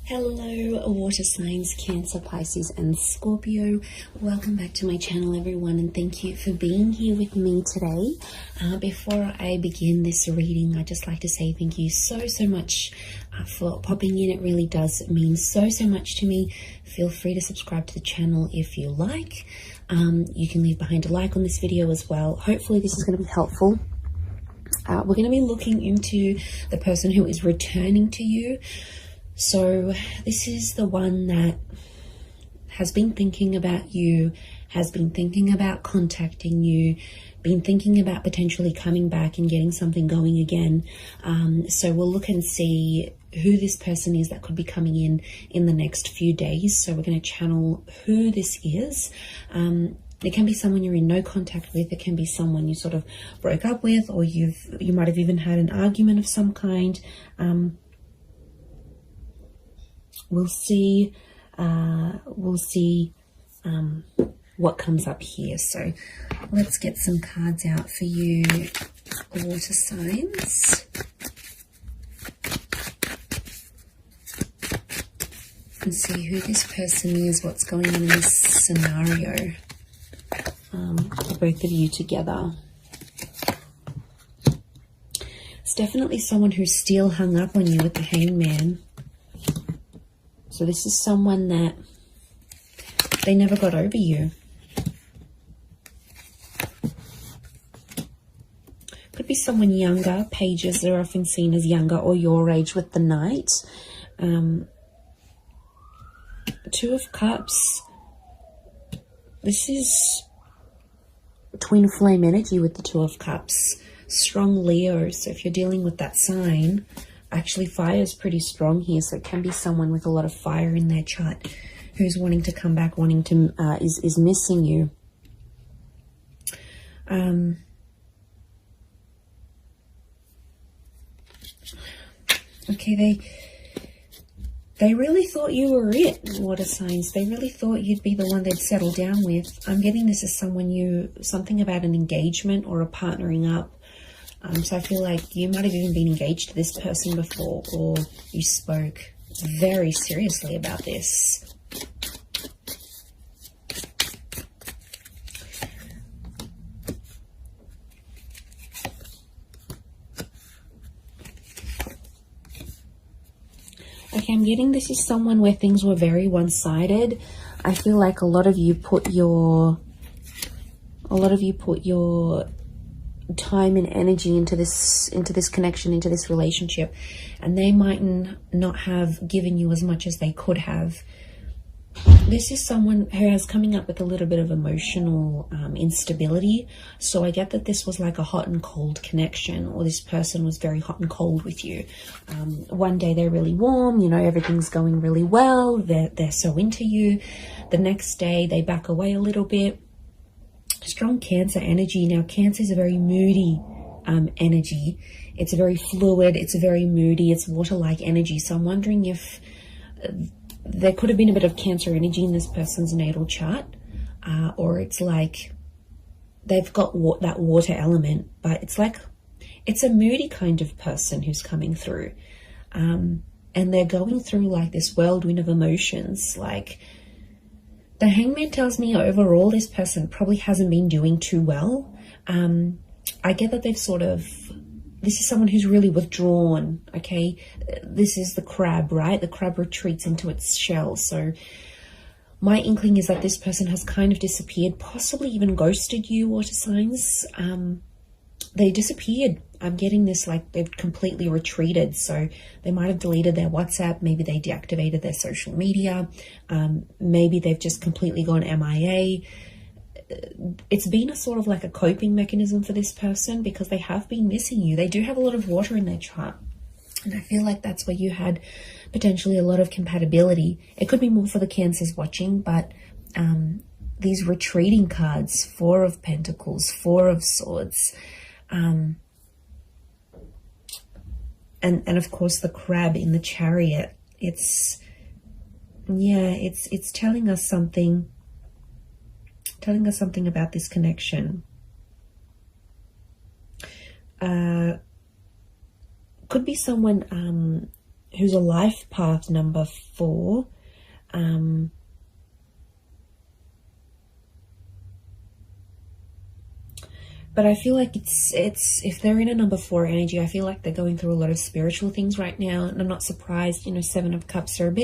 Hello water signs, Cancer, Pisces and Scorpio. Welcome back to my channel everyone, and thank you for being here with me today. Before I begin this reading, I'd just like to say thank you so much for popping in. It really does mean so much to me. Feel free to subscribe to the channel if you like. You can leave behind a like on this video as well. Hopefully this is going to be helpful. We're going to be looking into the person who is returning to you. So this is the one that has been thinking about you, has been thinking about contacting you, been thinking about potentially coming back and getting something going again. So we'll look and see who this person is that could be coming in the next few days. So we're going to channel who this is. It can be someone you're in no contact with. It can be someone you sort of broke up with, or you might have even had an argument of some kind. We'll see what comes up here. So let's get some cards out for you, water signs, and see who this person is, what's going on in this scenario for both of you together. It's definitely someone who's still hung up on you with the Hangman. So this is someone that they never got over you. Could be someone younger. Pages are often seen as younger or your age with the Knight. Two of Cups. This is twin flame energy with the Two of Cups. Strong Leo. So if you're dealing with that sign, actually fire is pretty strong here, so it can be someone with a lot of fire in their chart who's wanting to come back, wanting to is missing you. Okay, they really thought you were it, water signs. They really thought you'd be the one they'd settle down with. I'm getting this as something about an engagement or a partnering up. So I feel like you might have even been engaged to this person before, or you spoke very seriously about this. Okay, I'm getting this is someone where things were very one-sided. I feel like a lot of you put your time and energy into this connection, into this relationship, and they might not have given you as much as they could have. This is someone who is coming up with a little bit of emotional instability. So I get that this was like a hot and cold connection, or this person was very hot and cold with you. One day they're really warm, you know, everything's going really well, they're so into you. The next day they back away a little bit. Strong Cancer energy. Now, Cancer is a very moody energy. It's very fluid. It's very moody. It's water-like energy. So I'm wondering if there could have been a bit of Cancer energy in this person's natal chart, or it's like they've got that water element, but it's a moody kind of person who's coming through, and they're going through like this whirlwind of emotions. Like, the Hangman tells me overall this person probably hasn't been doing too well. I get that this is someone who's really withdrawn, okay? This is the crab, right? The crab retreats into its shell. So my inkling is that this person has kind of disappeared, possibly even ghosted you, water signs. They disappeared. I'm getting this like they've completely retreated. So they might have deleted their WhatsApp. Maybe they deactivated their social media. Maybe they've just completely gone MIA. It's been a sort of like a coping mechanism for this person because they have been missing you. They do have a lot of water in their chart. And I feel like that's where you had potentially a lot of compatibility. It could be more for the Cancers watching, but these retreating cards, Four of Pentacles, Four of Swords, and of course the crab in the Chariot. It's telling us something about this connection. Could be someone who's a life path number 4. But I feel like it's if they're in a number 4 energy, I feel like they're going through a lot of spiritual things right now, and I'm not surprised. You know, 7 of Cups are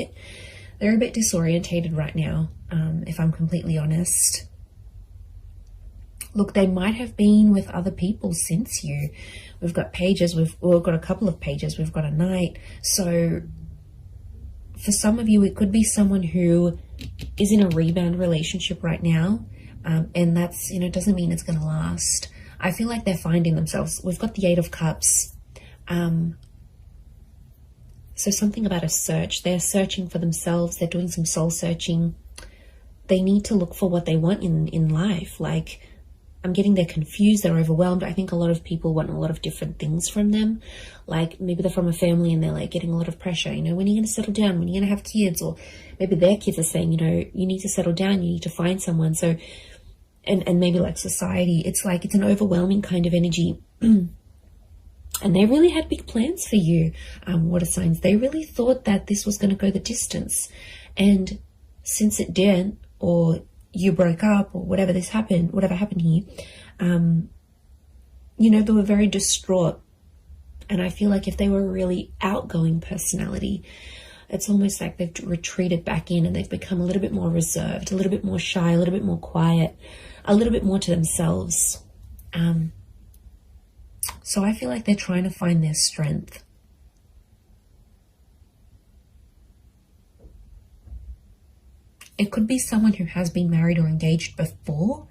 they're a bit disorientated right now, if I'm completely honest. Look, they might have been with other people since you. We've got pages, we've got a couple of pages, we've got a knight. So for some of you, it could be someone who is in a rebound relationship right now, and that's, you know, doesn't mean it's going to last. I feel like they're finding themselves. We've got the 8 of Cups. So something about a search. They're searching for themselves. They're doing some soul searching. They need to look for what they want in life. Like, I'm getting they're confused. They're overwhelmed. I think a lot of people want a lot of different things from them. Like, maybe they're from a family and they're like getting a lot of pressure. You know, when are you going to settle down? When are you going to have kids? Or maybe their kids are saying, you know, you need to settle down. You need to find someone. So, and maybe like society, it's like, it's an overwhelming kind of energy. And they really had big plans for you, water signs. They really thought that this was going to go the distance. And since it didn't, or you broke up, or whatever happened here, you know, they were very distraught. And I feel like if they were a really outgoing personality, it's almost like they've retreated back in and they've become a little bit more reserved, a little bit more shy, a little bit more quiet, a little bit more to themselves. So I feel like they're trying to find their strength. It could be someone who has been married or engaged before.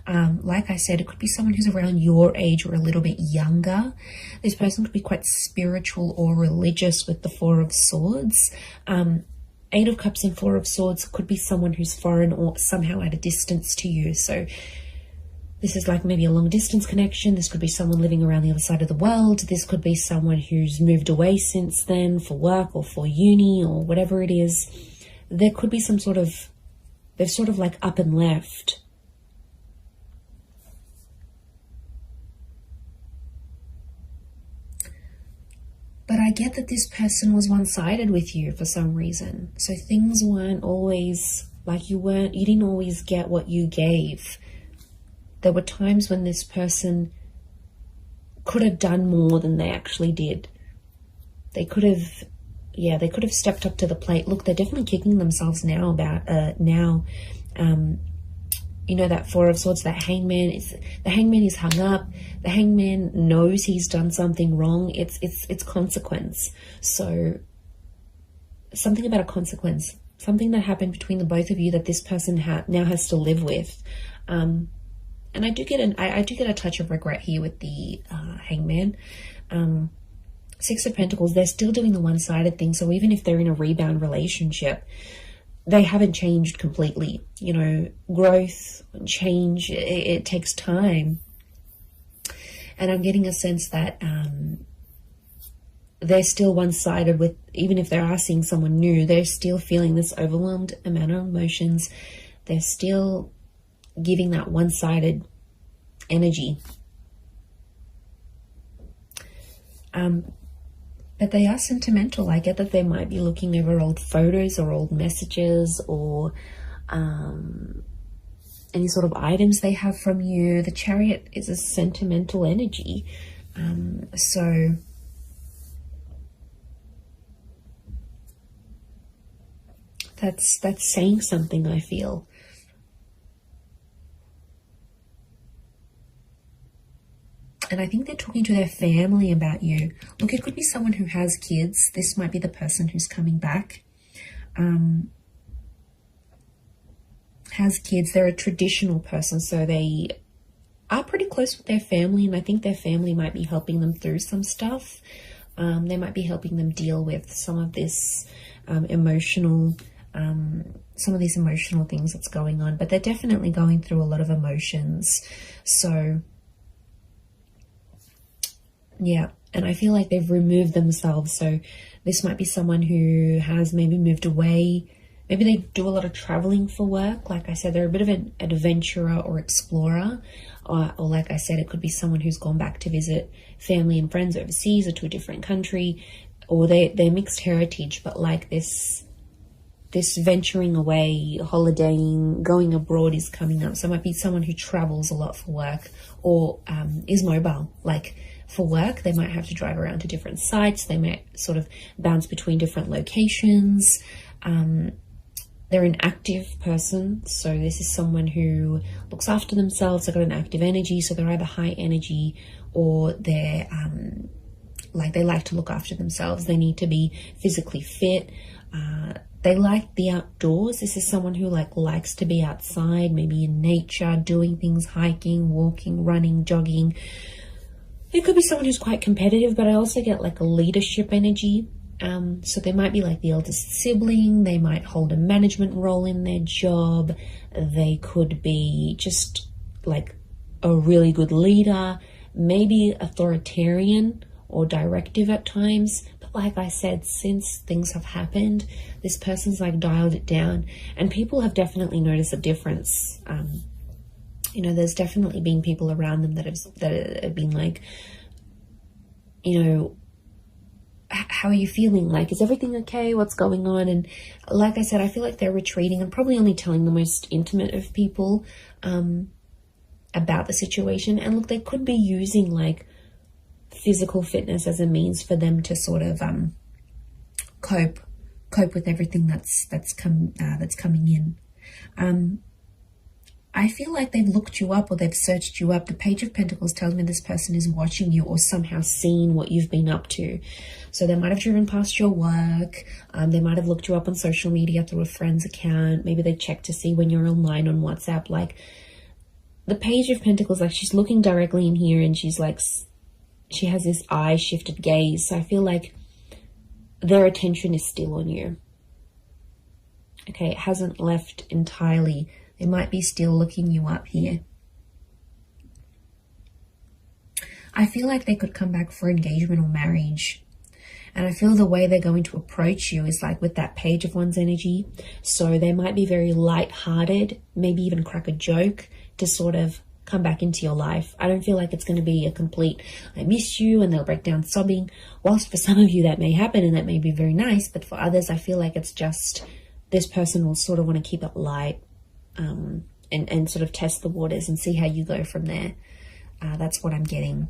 Like I said, it could be someone who's around your age or a little bit younger. This person could be quite spiritual or religious with the 4 of Swords. 8 of Cups and 4 of Swords could be someone who's foreign or somehow at a distance to you. So this is like maybe a long distance connection. This could be someone living around the other side of the world. This could be someone who's moved away since then for work or for uni or whatever it is. There could be some sort of, they've sort of like up and left. But I get that this person was one-sided with you for some reason. So things weren't always like you didn't always get what you gave. There were times when this person could have done more than they actually did. They could have stepped up to the plate. Look, they're definitely kicking themselves now about you know, that 4 of Swords, the Hangman is hung up. The Hangman knows he's done something wrong. It's consequence. So something about a consequence, something that happened between the both of you that this person now has to live with. And I do get a touch of regret here with the Hangman. 6 of Pentacles, they're still doing the one-sided thing. So even if they're in a rebound relationship, they haven't changed completely. You know, growth, change, it takes time. And I'm getting a sense that they're still one-sided with, even if they are seeing someone new, they're still feeling this overwhelmed amount of emotions. They're still giving that one-sided energy. But they are sentimental. I get that they might be looking over old photos or old messages or any sort of items they have from you. The Chariot is a sentimental energy. So that's saying something, I feel. And I think they're talking to their family about you. Look, it could be someone who has kids. This might be the person who's coming back. Has kids. They're a traditional person, so they are pretty close with their family, and I think their family might be helping them through some stuff. They might be helping them deal with some of this emotional things that's going on, but they're definitely going through a lot of emotions. So yeah, and I feel like they've removed themselves. So this might be someone who has maybe moved away. Maybe they do a lot of traveling for work. Like I said, they're a bit of an adventurer or explorer. Or like I said, it could be someone who's gone back to visit family and friends overseas or to a different country. or they're mixed heritage, but like this venturing away, holidaying, going abroad is coming up. So it might be someone who travels a lot for work, or is mobile. Like for work, they might have to drive around to different sites. They might sort of bounce between different locations. They're an active person. So this is someone who looks after themselves. They've got an active energy. So they're either high energy, or they're like they like to look after themselves. They need to be physically fit. They like the outdoors. This is someone who likes to be outside, maybe in nature, doing things, hiking, walking, running, jogging. It could be someone who's quite competitive, but I also get like a leadership energy. So they might be like the eldest sibling. They might hold a management role in their job. They could be just like a really good leader, maybe authoritarian or directive at times. Like I said, since things have happened, this person's like dialed it down, and people have definitely noticed a difference. You know, there's definitely been people around them that have been like, you know, how are you feeling? Like, is everything okay? What's going on? And like I said, I feel like they're retreating and probably only telling the most intimate of people about the situation. And look, they could be using like physical fitness as a means for them to sort of cope with everything that's coming in. I feel like they've looked you up, or they've searched you up. The Page of Pentacles tells me this person is watching you, or somehow seen what you've been up to. So they might have driven past your work. They might have looked you up on social media through a friend's account. Maybe they checked to see when you're online on WhatsApp. Like the Page of Pentacles, like she's looking directly in here, and she's like, she has this eye shifted gaze. So I feel like their attention is still on you. Okay, it hasn't left entirely. They might be still looking you up here. I feel like they could come back for engagement or marriage. And I feel the way they're going to approach you is like with that Page of Wands energy. So they might be very light-hearted, maybe even crack a joke to sort of come back into your life. I don't feel like it's going to be a complete, I miss you, and they'll break down sobbing. Whilst for some of you that may happen and that may be very nice, but for others, I feel like it's just this person will sort of want to keep it light. And sort of test the waters and see how you go from there. That's what I'm getting.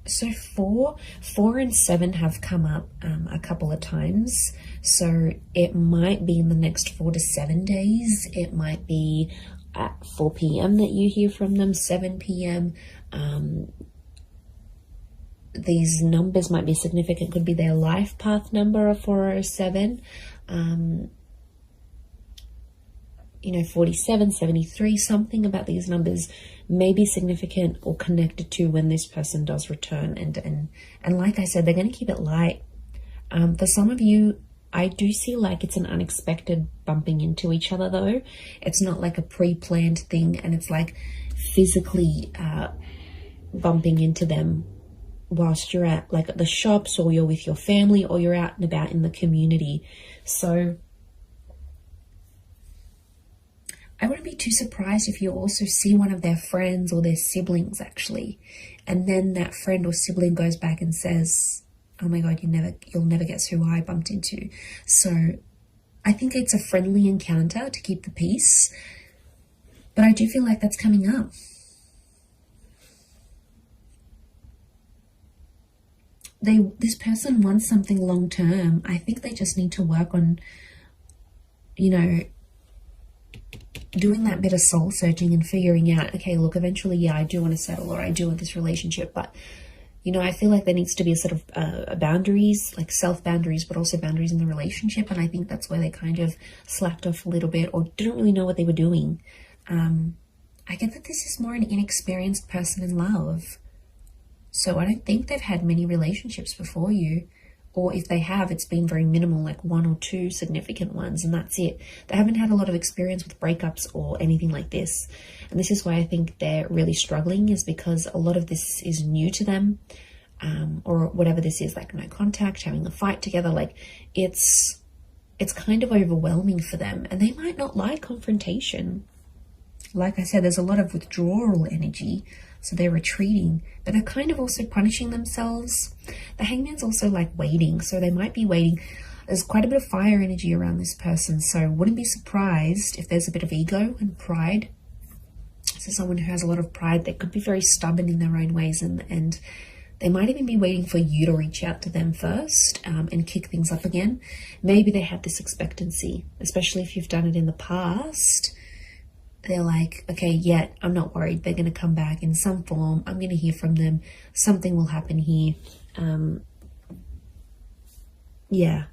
So 4 and 7 have come up a couple of times. So it might be in the next 4 to 7 days. It might be at 4 p.m. that you hear from them, 7 p.m. These numbers might be significant. Could be their life path number of 407. You know, 47, 73, something about these numbers may be significant or connected to when this person does return. And like I said, they're going to keep it light. For some of you, I do see like it's an unexpected bumping into each other though. It's not like a pre-planned thing, and it's like physically bumping into them whilst you're at like at the shops, or you're with your family, or you're out and about in the community. So I wouldn't be too surprised if you also see one of their friends or their siblings actually, and then that friend or sibling goes back and says, oh my God, you'll never guess who I bumped into. So I think it's a friendly encounter to keep the peace, but I do feel like that's coming up. This person wants something long term. I think they just need to work on, you know, doing that bit of soul searching and figuring out, okay, look, eventually, yeah, I do want to settle, or I do want this relationship, but you know, I feel like there needs to be a sort of boundaries, like self-boundaries, but also boundaries in the relationship. And I think that's where they kind of slacked off a little bit, or didn't really know what they were doing. I get that this is more an inexperienced person in love. So I don't think they've had many relationships before you. Or if they have, it's been very minimal, like 1 or 2 significant ones, and that's it. They haven't had a lot of experience with breakups or anything like this. And this is why I think they're really struggling, is because a lot of this is new to them, or whatever this is, like no contact, having a fight together. Like it's it's kind of overwhelming for them, and they might not like confrontation. Like I said, there's a lot of withdrawal energy, so they're retreating, but they're kind of also punishing themselves. The Hangman's also like waiting, so they might be waiting. There's quite a bit of fire energy around this person, so wouldn't be surprised if there's a bit of ego and pride. So someone who has a lot of pride, they could be very stubborn in their own ways, and they might even be waiting for you to reach out to them first and kick things up again. Maybe they have this expectancy, especially if you've done it in the past. They're like, okay, yeah, I'm not worried. They're going to come back in some form. I'm going to hear from them. Something will happen here. Yeah.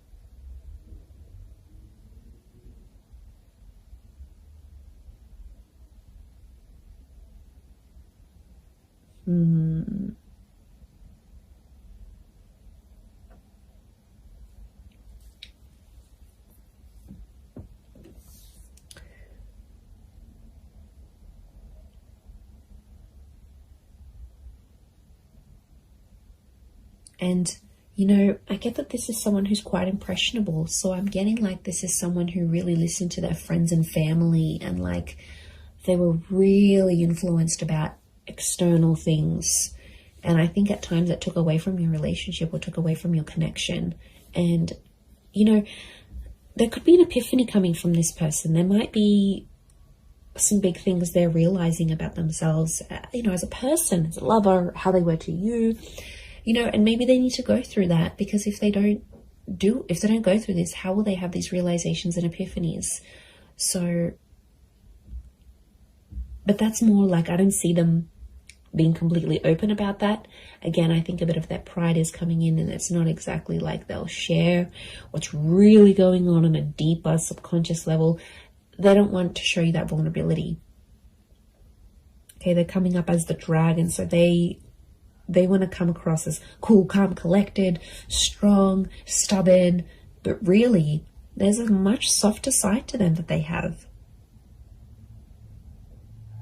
And, you know, I get that this is someone who's quite impressionable. So I'm getting like this is someone who really listened to their friends and family, and like they were really influenced about external things. And I think at times that took away from your relationship or took away from your connection. And, you know, there could be an epiphany coming from this person. There might be some big things they're realizing about themselves, you know, as a person, as a lover, how they were to you. You know, and maybe they need to go through that, because if they don't go through this, how will they have these realizations and epiphanies? So, but that's more like, I don't see them being completely open about that. Again, I think a bit of that pride is coming in, and it's not exactly like they'll share what's really going on a deeper subconscious level. They don't want to show you that vulnerability. Okay, they're coming up as the dragon, so they want to come across as cool, calm, collected, strong, stubborn, but really there's a much softer side to them that they have.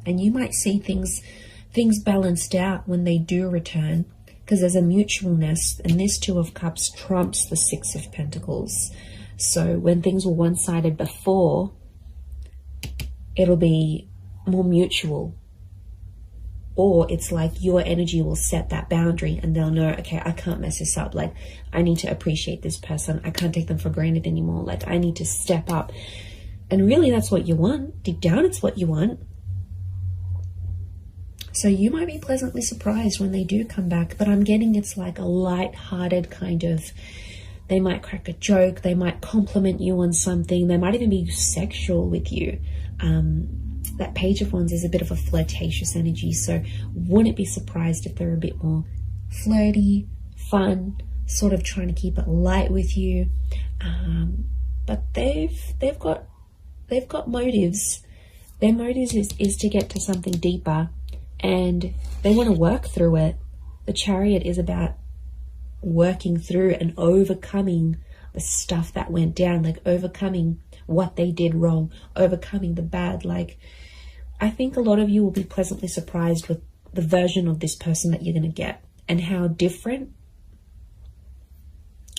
And you might see things balanced out when they do return, because there's a mutualness, and this Two of Cups trumps the Six of Pentacles. So when things were one-sided before, it'll be more mutual. Or it's like your energy will set that boundary, and they'll know, okay, I can't mess this up. Like, I need to appreciate this person. I can't take them for granted anymore. Like, I need to step up. And really, that's what you want. Deep down, it's what you want. So you might be pleasantly surprised when they do come back. But I'm getting it's like a light-hearted kind of, they might crack a joke. They might compliment you on something. They might even be sexual with you. That Page of Wands is a bit of a flirtatious energy, so wouldn't be surprised if they're a bit more flirty, fun, sort of trying to keep it light with you. But they've got motives. Their motives is to get to something deeper, and they want to work through it. The Chariot is about working through and overcoming the stuff that went down, like overcoming what they did wrong, overcoming the bad. Like, I think a lot of you will be pleasantly surprised with the version of this person that you're going to get, and how different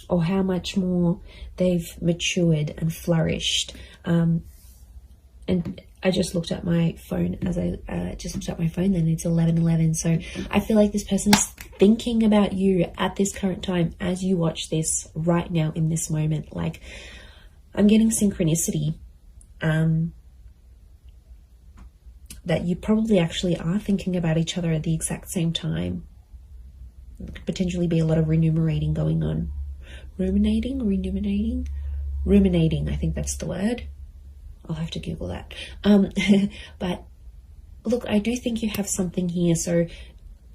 or how much more they've matured and flourished. And I just looked at my phone then it's 11:11. So I feel like this person is thinking about you at this current time as you watch this right now in this moment. Like, I'm getting synchronicity. That you probably actually are thinking about each other at the exact same time. There could potentially be a lot of ruminating going on. Ruminating, I think that's the word. I'll have to Google that. But look, I do think you have something here. So,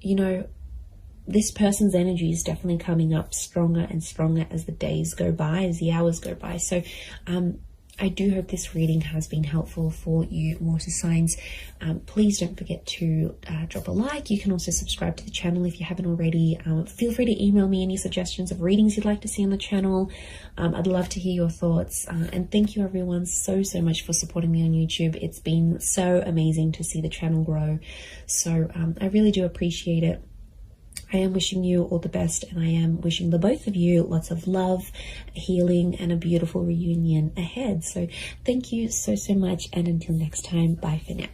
you know, this person's energy is definitely coming up stronger and stronger as the days go by, as the hours go by. So, I do hope this reading has been helpful for you water signs. Please don't forget to drop a like. You can also subscribe to the channel if you haven't already. Feel free to email me any suggestions of readings you'd like to see on the channel. I'd love to hear your thoughts. And thank you everyone so much for supporting me on YouTube. It's been so amazing to see the channel grow. So I really do appreciate it. I am wishing you all the best, and I am wishing the both of you lots of love, healing, and a beautiful reunion ahead. So thank you so much, and until next time, bye for now.